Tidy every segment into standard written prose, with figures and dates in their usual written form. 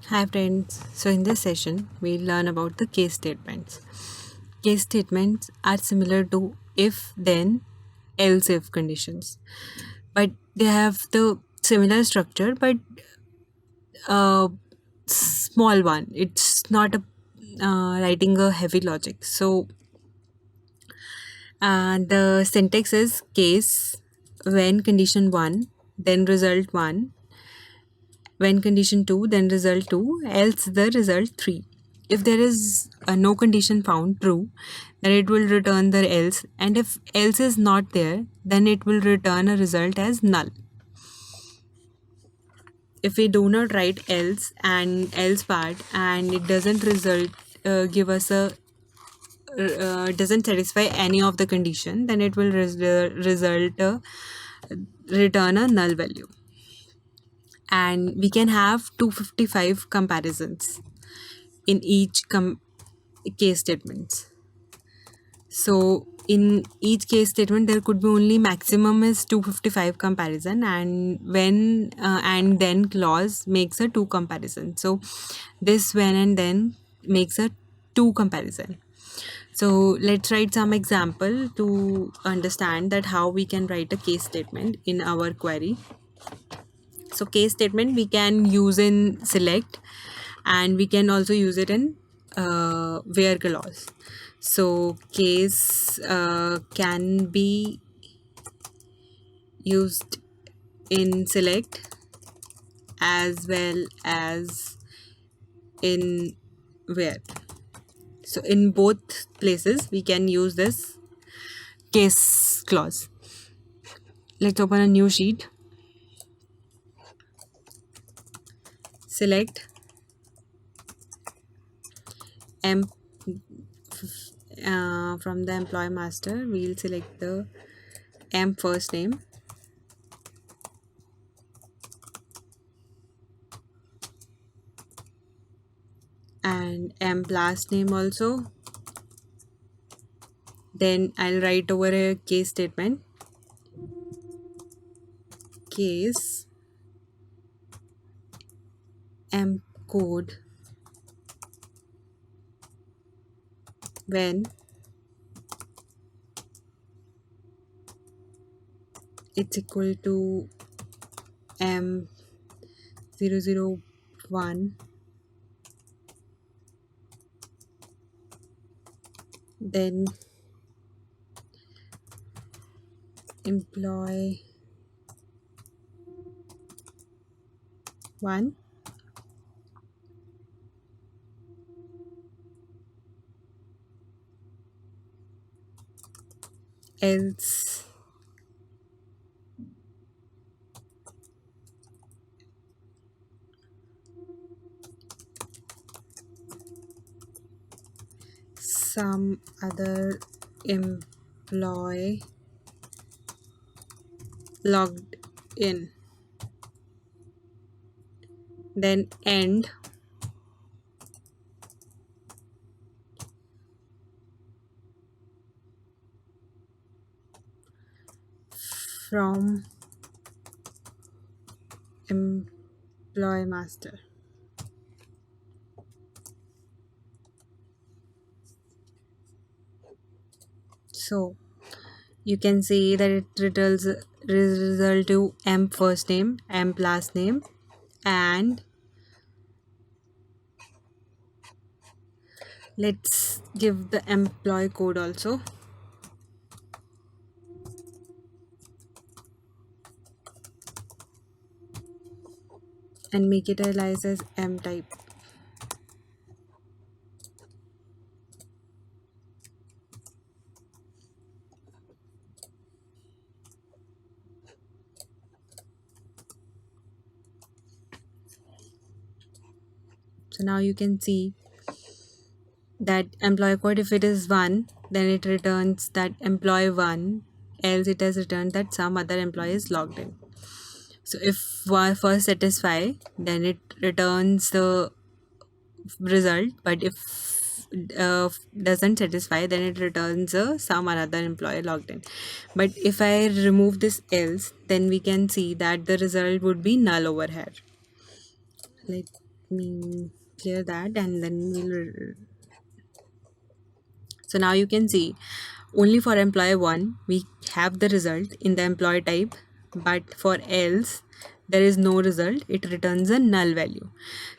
Hi friends, so in this session we'll learn about the case statements. Case statements are similar to if then else if conditions, but they have the similar structure but a small one. It's not a writing a heavy logic. So the syntax is case when condition 1 then result 1, when condition 2 then result 2, else the result 3. If there is no condition found true, then it will return the else, and if else is not there, then it will return a result as null. If we do not write else and else part and it doesn't result give us a doesn't satisfy any of the condition, then it will result return a null value. And we can have 255 comparisons in each case statements. So in each case statement there could be only maximum is 255 comparison, and when and then clause makes a 2 comparison. So this when and then makes a 2 comparison. So let's write some example to understand that how we can write a case statement in our query. So case statement we can use in select, and we can also use it in where clause. So case can be used in select as well as in where. So in both places we can use this case clause. Let's open a new sheet. Select m from the employee master. We'll select the m first name, and m last name also. Then I'll write over a case statement. Case m code when it's equal to m001, then employ 1, else some other employee logged in, then end from employee master. So you can see that it returns result to m first name, m last name, and let's give the employee code also, and make it alias as m type. So now you can see that employee code, if it is 1, then it returns that employee 1, else it has returned that some other employee is logged in. So if first satisfy, then it returns the result, but if doesn't satisfy, then it returns some another employee logged in. But if I remove this else, then we can see that the result would be null over here. Like me clear that, and then so now you can see only for employee 1 we have the result in the employee type, but for else there is no result, it returns a null value.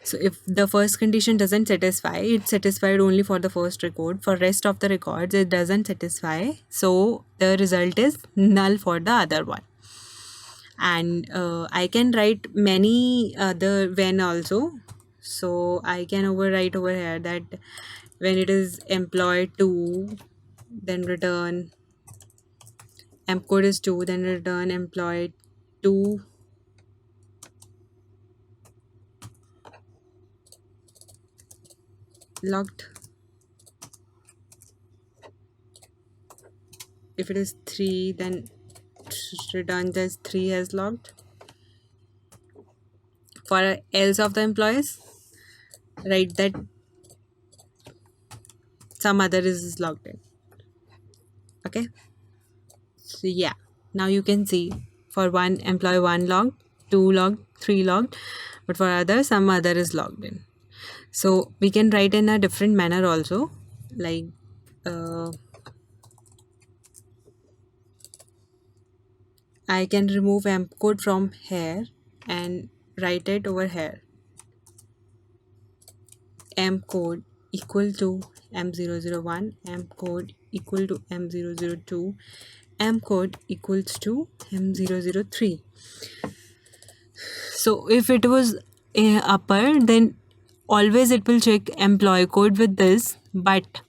So if the first condition doesn't satisfy, it's satisfied only for the first record, for rest of the records it doesn't satisfy, so the result is null for the other one. And I can write many other when also, so I can overwrite over here that when it is employed 2, then return emp code is 2, then return employed 2 logged. If it is 3, then return as 3 has logged. For else of the employees, write that some other is logged in. Okay, so yeah, now you can see for one employee 1 logged, 2 logged, 3 logged, but for other some other is logged in. So we can write in a different manner also, like I can remove emp code from here and write it over here. Emp code equal to M001, emp code equal to M002, emp code equals to M003. So if it was upper, then always it will check employee code with this, but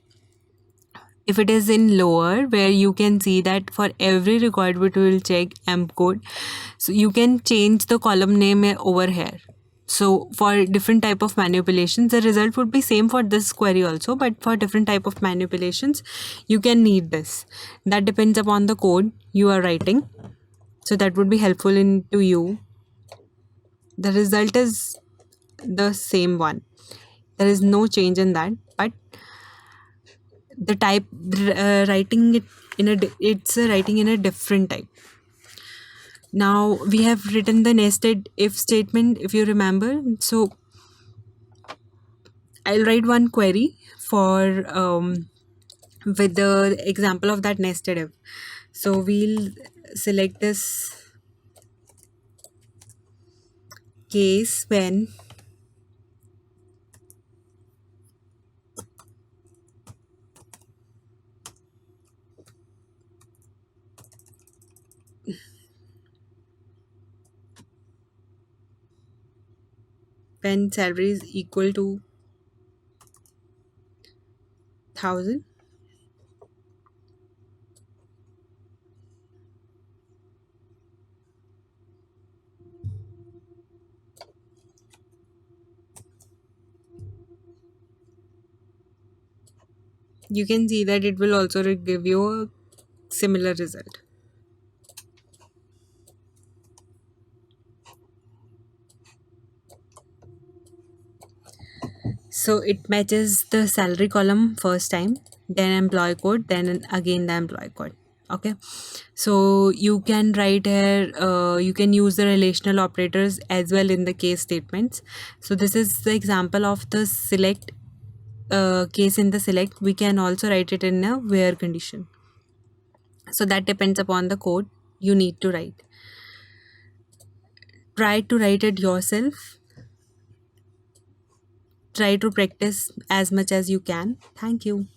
if it is in lower, where you can see that for every record it will check emp code, so you can change the column name over here. So for different type of manipulations, the result would be same for this query also, but for different type of manipulations you can need this. That depends upon the code you are writing, so that would be helpful in to you. The result is the same one, there is no change in that, but the type writing it in a it's writing in a different type. Now we have written the nested if statement, if you remember. So I'll write one query for with the example of that nested if. So we'll select this case when salary is equal to 1,000. You can see that it will also give you a similar result. So it matches the salary column first time, then employee code, then again the employee code. Okay, so you can write here, you can use the relational operators as well in the case statements. So this is the example of the select case. In the select we can also write it in a where condition. So that depends upon the code you need to write. Try to write it yourself. Try to practice as much as you can. Thank you.